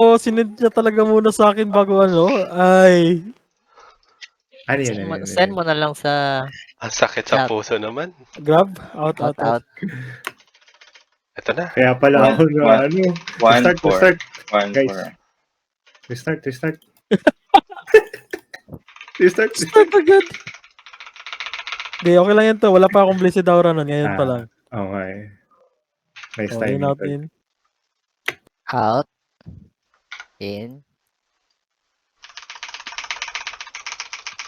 Oo, sinend niya talaga muna sa akin bago ano. Ay. Ano yun, Send mo na lang sa Ang sakit sa puso naman. Grab. Out. Ito na. Kaya pala ako na ano. Restart. 1-4. Guys. Restart. Restart. Start agad. Hindi, okay lang yan to. Wala pa akong Blessed Aura nun. Ngayon pa lang. Okay. Nice Okay, timing. out in. out. In.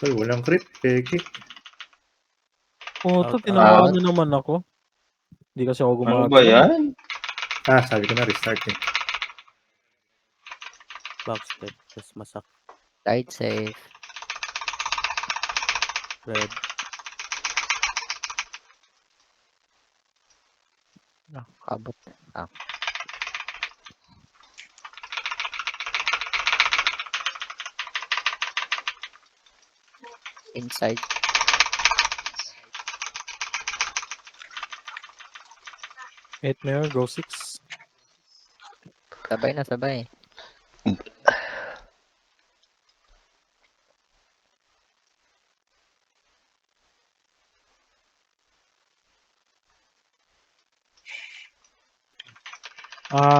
Tol, walang crit. Peke. Oh, to tinamaan niyo naman ako. Hindi kasi ako gumagalaw. Ano ba yan? Sabi ko na restart eh. Backstep. Tapos masak. Side safe. Red. Kabot. Inside. Eight mayor, go 6. Sabay na, sabay.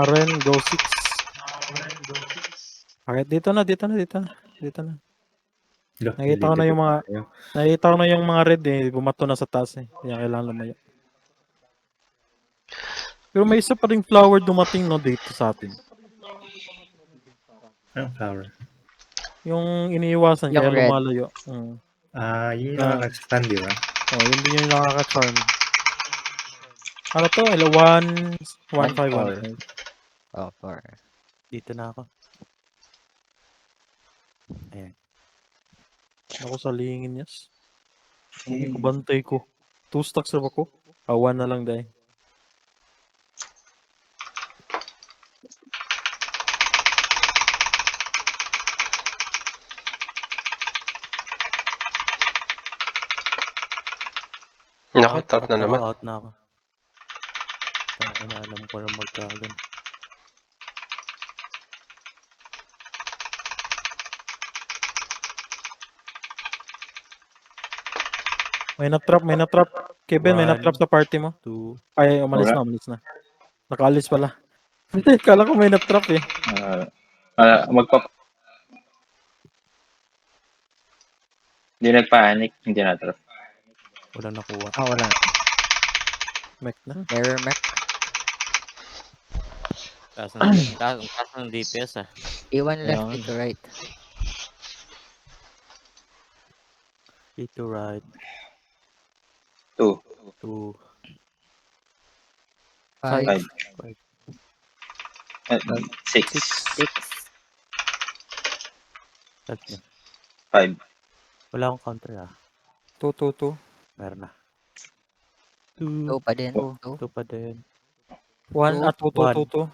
Ren, go 6. Okay, dito na. Nakita ko na yung mga red eh. Bumato na sa taas eh. Kaya kailangan lumayo. Pero may isa pa ring flower dumating no dito sa atin. Anong flower? Yung iniiwasan Yung kaya red. lumalayo. Yun yung nakaka-stand, di ba? Yun din yung nakaka-charm. Ano to? 1-5-1-5. Oh, 4. Dito na ako. Ayan. Ako sa lingin yes. Hindi ko bantay ko. 2 stacks na ba ko? 1 na lang dahil. Out na naman. Out na ako. Alam ko na magkagan. May na-trap. Kevin, may na-trap sa party mo. 2. Ay, umalis na. Nakaalis pala. Kala ko may na-trap eh. Hindi nagpanic, hindi na-trap. Wala nakuha. Wala. Mech na. Mirror mech. Taas ng DPS ah. E1 left, E2 right. E2 right. 2. 2. 5. 6. 6. Tag na. 5. Wala akong counter ah. 2. Meron na. 2 2. pa din. 2. 2 pa din. 1 at 2. 2. 2.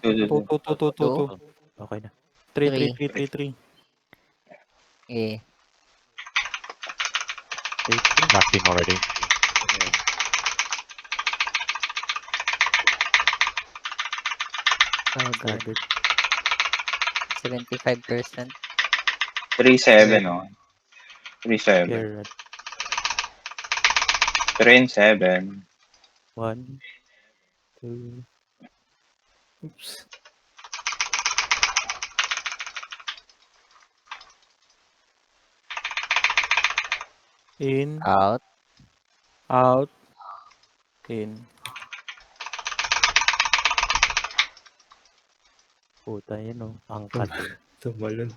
Okay na. 3. Eh. Nothing already. Oh, good. 75%. 3-7, oh. 3-7. Here. 3-7. 1. 2. Oops. In. Out. In. Puta yun oh. Angkat. Tumalon.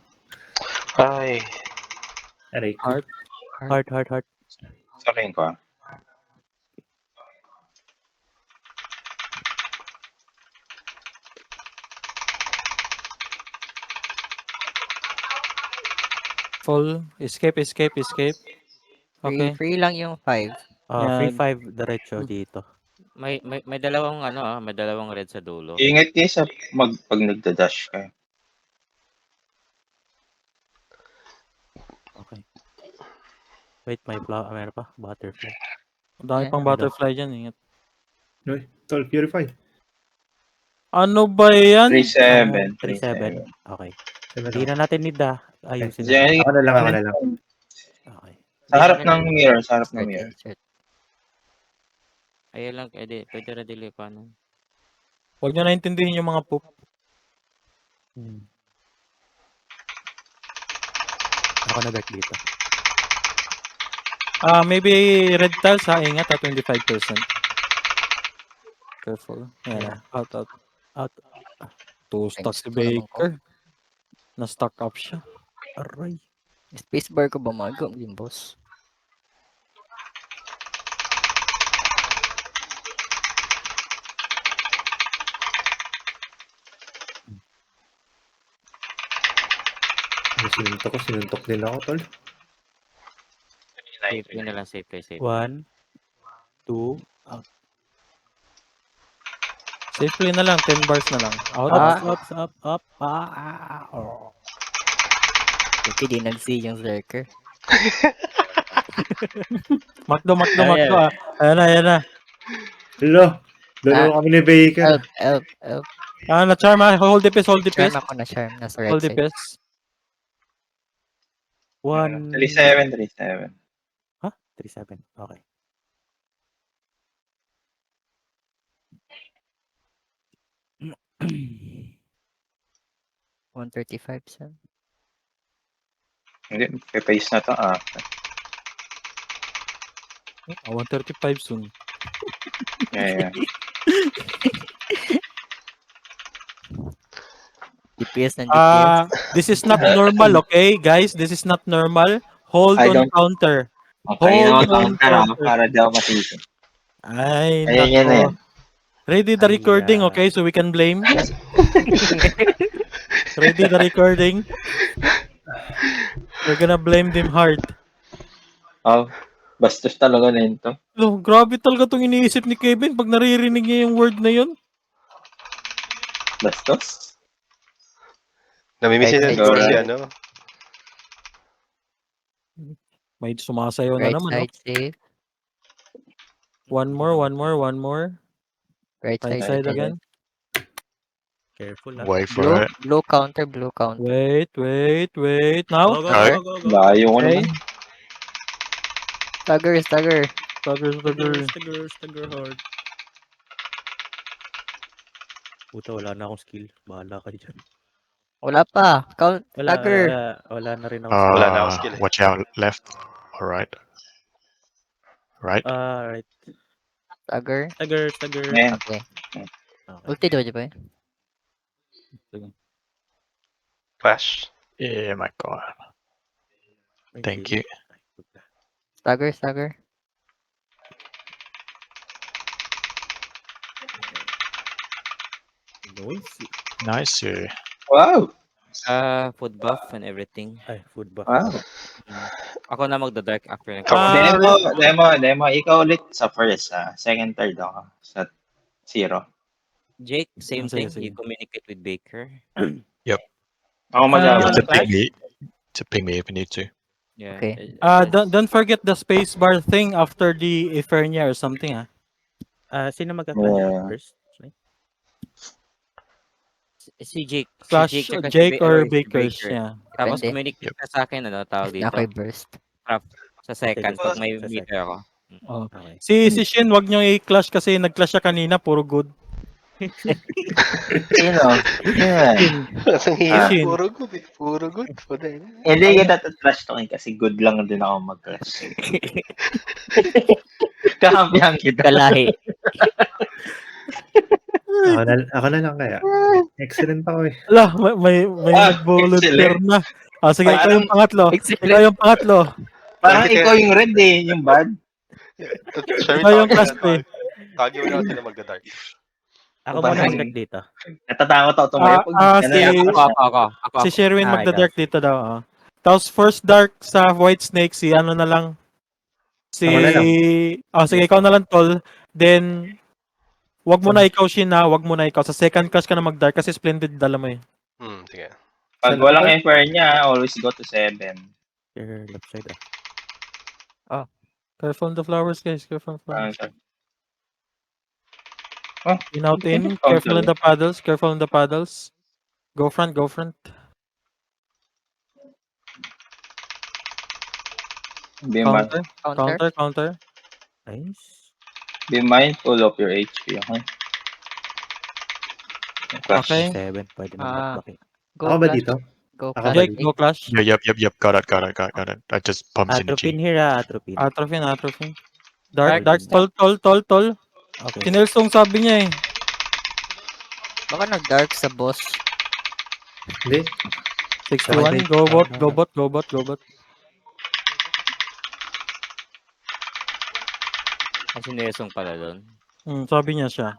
Ay. Aray ko. Heart. Sakin ko. Full. Escape. Okay. Free lang yung 5. Free Yan. 5 diretso dito. May dalawang may dalawang red sa dulo. Ingat kayo sa pag nagda-dash kayo. Okay. Wait, may meron pa. Butterfly. Ang dami pang butterfly dyan. Ingat. Tol, purify. Ano ba yan? 3-7. 3-7. Okay. Sino Hindi lang? na natin need ayusin na. Jenny, Ako na lang. Okay. sa harap ng mirror, sa harap ng Insert, mirror. insert. Ayun lang, pwede na delay pa. No? Huwag nyo naintindihin yung mga poop. Ako na dark dito. Maybe red tiles ha, ingat 25%. Careful. Yeah. Out. Two stacks si Thanks, tulungan ko. Baker. Na-stock up siya. Aray. Spacebar ko ba mag yung boss? Sinuntok din ako, tol. Safe play na lang, safe play. 1, 2, Safe play na lang, 10 bars na lang. Out. up. Buti di nag-see yung Zerker. Makdo. Ayan. Ayan na. Hello! Dalawa kami ni Baker. Help. Na-charm ha. Hold the piece. Charm ako na charm. Nasa right Hold the side. piece. 1. 3-7. 3-7. Okay. $135, sir. Hindi, papace na to. 135 soon. Yeah. DPS ng DPS. This is not normal, okay, guys? This is not normal. Hold I on don't- counter. Okay, Hold naman counter para di ako masisi. Ay, Ayan, yan na yan. nako. Ready the recording, Ay, okay? So we can blame. Ready the recording. We're gonna blame them hard. Bastos talaga na yun to. Lo, grabe talaga itong iniisip ni Kevin pag naririnig niya yung word na yun. Bastos? Namimiss Right niya side, si right. ano. May sumasayaw na Right naman, no? side safe. One more. Right Right side side again. Careful Wait for it. Blue counter. Wait. Now? Go. Layo ko Okay. naman. Stagger. Stagger. Stagger hard. Puta, wala na akong skill. Bahala kayo dyan. Wala pa. Stagger. Wala na rin ako skill. Wala na akong skill eh. Watch out, left or right. Right. Right. Stagger. Stagger. Ayan. Okay. Okay. Ulti daw ba? Flash. Yeah, my God. Thank you. Stagger. Nice. Wow! Food buff and everything. Ay, food buff. Wow. Ako na magda-dark after ng Demo. Ikaw ulit sa first, second, third ako. Sa 0. Jake, same Sige, thing. sige. You communicate with Baker. Ako mag-awal. To ping me. To ping me if you need to. Yeah. Okay. Don't forget the space bar thing after the Efernia or something, ha? Sino magka-flash Yeah. first? Si Jake. Flash si tsaka si Jake or si Bakers, Baker. yeah. Tapos Depende. communicate ka sa akin, tawag dito. Okay, burst. Sa second, pag may Sa meter ako. Oh. Okay. Si Shin, wag niyo i-clash kasi nag-clash siya kanina, puro good. Sino? Ang hirap. Shin. Puro good. Hindi kita trash talking kasi good lang din ako mag-clash. Kakampihan kita. Kalahi. Ako na lang kaya. Excellent ako eh. Ala, may nag-volunteer na. Sige, ikaw yung pangatlo. Parang ikaw yung red yung bad. Ikaw yung class play. Tagi mo na natin na magda-dark. Ako Parang- muna mag-dark dito. Natatakot ako tumayo. Ako. Si Sherwin Ah, magda-dark dito daw. Tapos first dark sa White Snake, si ano na lang. Ako na lang. Sige, ikaw na lang, tol. Then, wag mo na ikaw, Shin, ha? Wag mo na ikaw. Sa second class ka na mag-dark kasi Splendid dala mo eh. Sige. Pag walang Emperor niya, always go to 7. Here, left side. Careful on the flowers, guys. Careful on the flowers. In out in. Counter. Careful in the paddles. Careful in the paddles. Go front. Go front. Be, mi- Counter. Counter. Counter. Counter. Nice. be mindful of your HP, okay? Clash. Okay. 7. Pwede na Ah. magbaki. Go Ako ba flash. dito? Go Ako flash. ba Jake, dito? go clash. Yeah, yep. Got it. I just bumped into Atropine G. here, Atropine. Atropine. Atropine. Dark. Dark. Dark. Tol. Okay. Sinelsong sabi niya eh. Baka nag-dark sa boss. Hindi. 61. Okay. Go bot. Kasi nesong pala doon. Sabi niya siya.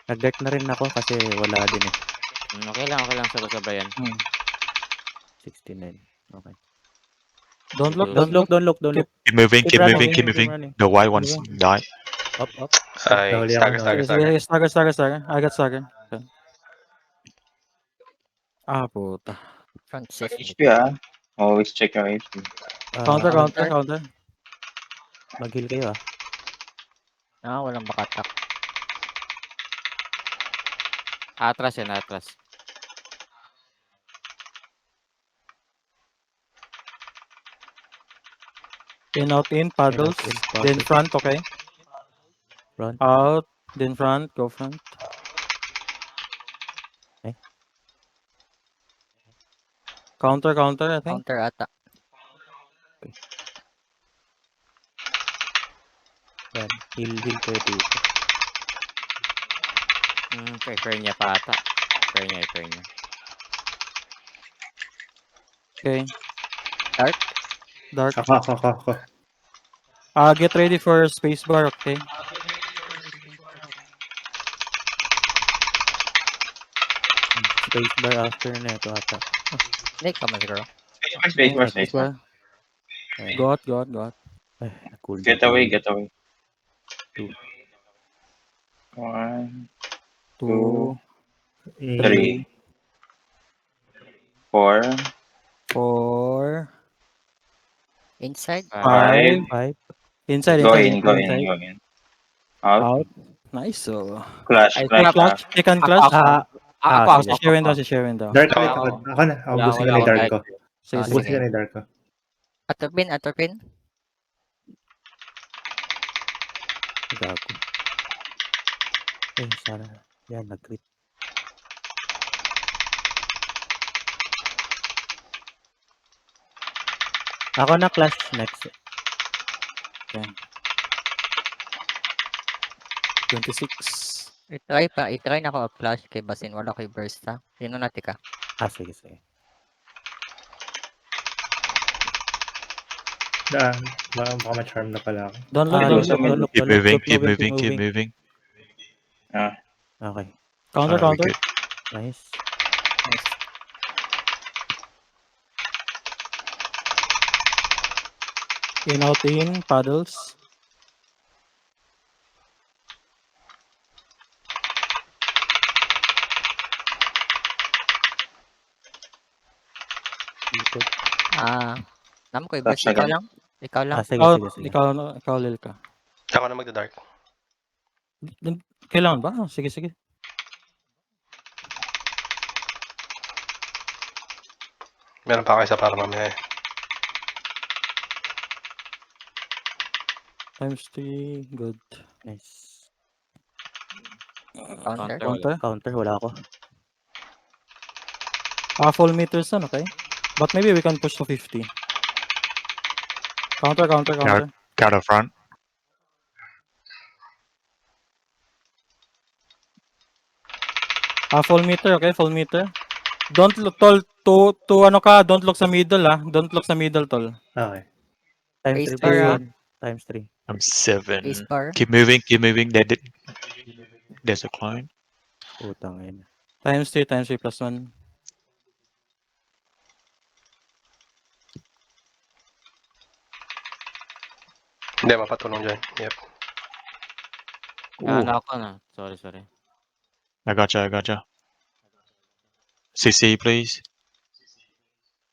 Nag-dark na rin ako kasi wala din eh. Okay lang. Sabay-sabayan. 69. Okay. Don't look. Don't look. Keep moving. Keep running. The white ones die. Up. Ay, Nahuli ako, stagger. Stagger. I got stagger. Okay. Puta. Front shift. HP, ah. Always check your HP. Counter. Mag-heal kayo ah. Walang makatak. Atras yan, atras. In out in. Paddles. In, Then paddles. front. Okay. Front. Out. Then front. Go front. Okay. Counter. I think. Counter ata. Yan. Heal kayo dito. Fair niya pa ata. Fair niya. Okay. Dark. Ako. Get ready for spacebar. Okay. Spacebar after na ito ata. Snake pa man siguro. Spacebar. Ayan. Got. Ay, cool. Get away. 2. 1, 2, 3, 4, 4, Inside. 5. 5. Inside. go in. Out. Nice. So. Clash. Clash. Second clash. Ako. Si Share window. Dark Ako. ulit ako. Ako na. Ako Wala gusto na yung akong dark ko. Sige. Gusto na yung dark ko. Atropine. Gago. Sana. Yan, nag-crit. Ako na clash next. Okay. 26. I-try na ako flash kay Basin. Wala kay burst ha. Sino natin ka? Sige. Baka ma-charm na pala ako. Don't look. Keep moving. Okay. Counter. Good. Nice. In out in. Paddles. Ikot. Naman ko burst. Flash again. Ikaw lang. Sige. Ikaw Lil ka. Ako na magda-dark. Kailangan ba? Sige. Meron pa kayo isa para mamaya eh. Times 3. Good. Nice. Counter. Wala ako. Full meters on, okay? But maybe we can push to 50. Counter. Got a front. Full meter, okay? Full meter. Don't look, tol. Don't look sa middle, Don't look sa middle, tol. Okay. Times 3 Spacebar, plus 1. Times 3. I'm 7. Spacebar. Keep moving. There's a clone. Utang yun. Times 3 plus 1. Hindi, mapatulong dyan. Yep. Ako na. Sorry. I gotcha. CC, please.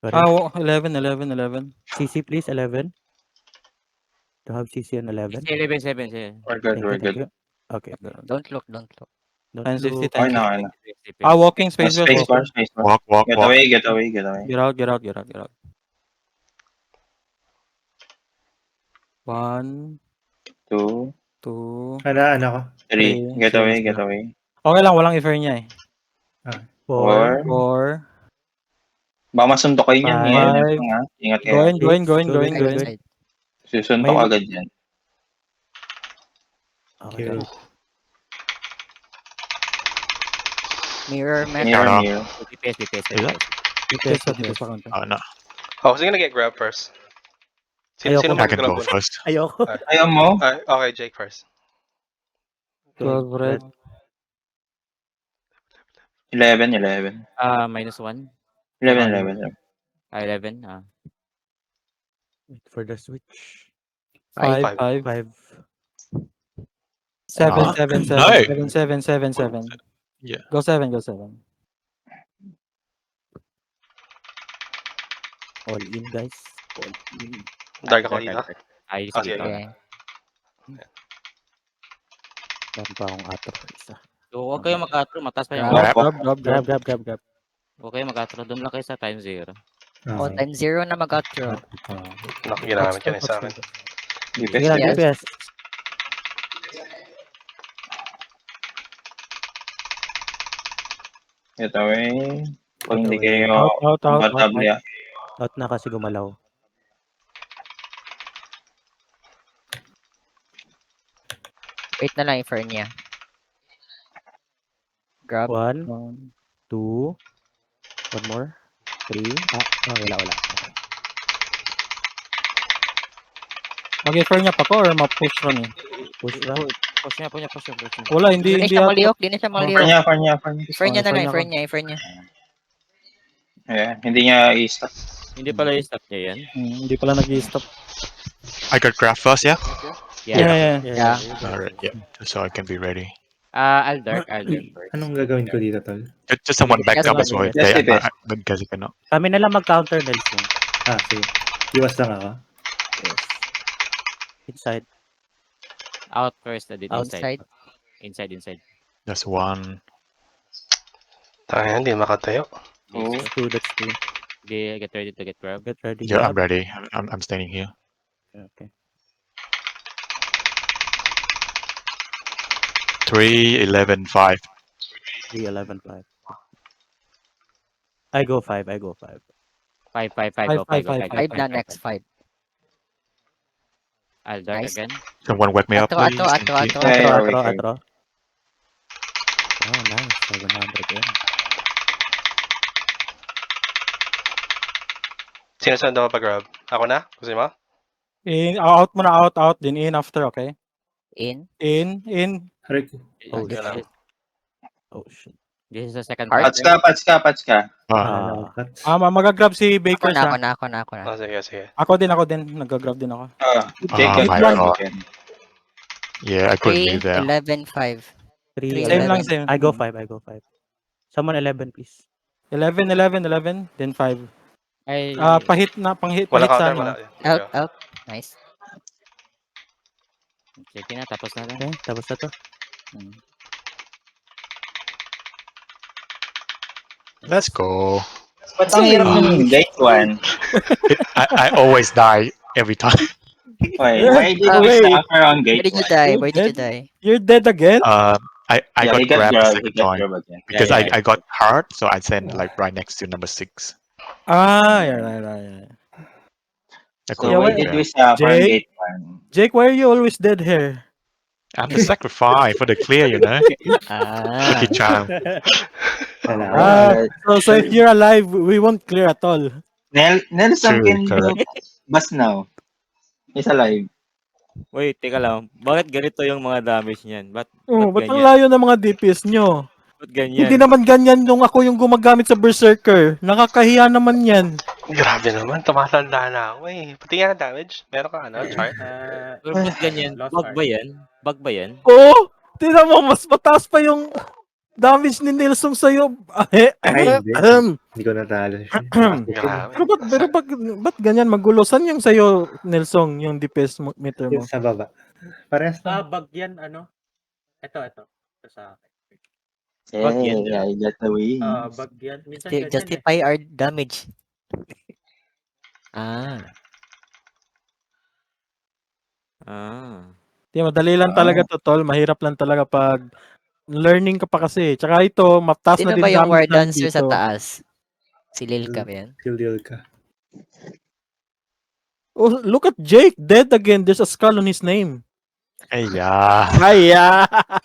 Sorry. 11. CC please, 11. To have CC on 11. 11. We're good. Thank you. Okay. Don't look. Don't 1060, look. Okay 1060. na, okay na. Walking space was Space bar, walking. space bar. Walk, walk, Get walk. away, get away, get away. Get out, get out, get out, get out. 1, 2, 2, Ano ko? 3. Get Same away, sila. get away. Okay lang, walang ifer niya eh. 4. 4. 4, Baka masuntok kayo yun. Five. Yan, ha? Ingat kayo. going. Good. Side. Susuntok May- agad yan. Okay. Cute. Mirror, man. Mirror, Ano? mirror. DPS, DPS, Is it? DPS. DPS pa konti. No. Oh, who's gonna get grab first? Sino Ayoko. I can mag-grab go muna? first. Ayoko. Ayaw mo? Okay, Jake first. 12 red. 11. -1. 11. 11. Wait for the switch. 5, 5, 5. 7, Ah, 7, 7, no. 7, 7, 7. Yeah. Go 7, go 7. All in, guys. All in. Dark ako dito. Ayos Okay, dito. Okay. Meron pa akong atro. Isa. So, huwag kayo mag-atro. Mataas pa yung Grab. Grab. Huwag kayo mag-atro. Doon lang kayo sa time 0. Oh, time 0 na mag-outro. Ginamit yun eh sa akin. DPS, Sige lang, Yes. DPS. Get away. Pag hindi Get away. kayo Out. comfortable, Out na kasi gumalaw. Wait na lang i-fer niya. Grab. 1, 2, 1 more, 3. Wala. Mag-ifer niya pa ko or ma-push ron eh? Push na. Push niya. Wala, hindi Di na siya ata. maliyok, di na siya For maliyok. niya. I-fer niya na lang, i-fer i-fer niya. Yeah, hindi niya i-stop. Hindi pala i-stop niya yan. Hindi pala nag-i-stop. I got grab first, yeah? Yeah. Yeah. Alright, yeah. So I can be ready. I'll dark first. Anong gagawin ko dito, tol? Just someone back Yes, up as well. yes, yes. Kasi ka no. Kami na lang mag-counter, Nelson. Sige. Iwas lang ako. Yes. Inside. Out first. Dito Outside. Inside. That's one. Tayo, hindi makatayo. Oh. That's two. Get ready to get grab. Get ready. Yeah, I'm grab. ready. I'm standing here. Okay. 3, 11, 5. 3, 11, 5. I go 5. 5. Go 5. 5 na next, 5. I'll dark Nice. again. Someone wake me up, Atro. please. Thank you. Yeah, Atro. Oh, nice. 700 yan. Sino saan daw pa-grab? Ako na? Gusto mo? Out muna, out. Then in after, okay? In. In. Aray ko. Oh, Yun lang. Oh, shit. This is the second Heart. part. Patch ka. Ah, Mag-grab si Ako Baker na. siya. Oh, sige. Ako din. Nag-grab din ako. Take Oh it my grab God. again. yeah, I couldn't 3, leave there. 11, 5. 3, Same 11. lang, same. I go 5. Someone 11, please. 11, then 5. Ay, Pahit Wala sa counter, ano. wala. Out. Nice. sige na, tapos na lang. Okay, tapos na to. Let's go. Ba't ang hirap ng gate 1? I always die every time. Why did you Wait. suffer on Where gate did you 1? die? You're Where did you dead? die? You're dead again? I Yeah, got he got grabbed the grab. He second got time grab again. because Yeah. I got hurt, so I sent like right next to number 6. Yeah. I So couldn't why leave did there. you suffer on Jake? gate 1? Jake, why are you always dead here? I'm the sacrifice for the clear, you know. Lucky charm. So if you're alive, we won't clear at all. Nelson True, can correct. do bus now. He's alive. Wait, teka lang. Bakit ganito yung mga damage niyan? Ba't Ba't ang ganyan? layo ng mga DPS nyo? Ba't ganyan? Hindi naman ganyan nung ako yung gumagamit sa Berserker. Nakakahiya naman yan. Grabe naman, tumatanda na ako eh. Pati nga damage. Meron ka chart? Pero ba't ganyan? Bug ba yan? Oo! Tingnan mo, mas mataas pa yung damage ni Nilsong sa'yo. Ay, hindi. Hindi ko natalo siya. Grabe. Pero ba't ganyan magulo? Saan yung sa'yo, Nilsong, yung DPS meter mo? Yung sa baba. Parehas na. Bag yan, ano? Ito. Ito sa akin. Bagyan Hey, yun. I got the win. Bagyan. Minsan ganyan eh. Justify our damage. Ah. Di, madali lang talaga to, tol. Mahirap lang talaga pag learning ka pa kasi. Tsaka ito, mataas na Sino din ba yung damage war lang dancer sa dito. taas? Si Lilka ba yan? Kill ka. Oh, look at Jake, dead again. There's a skull on his name. Hey, yeah. Ay,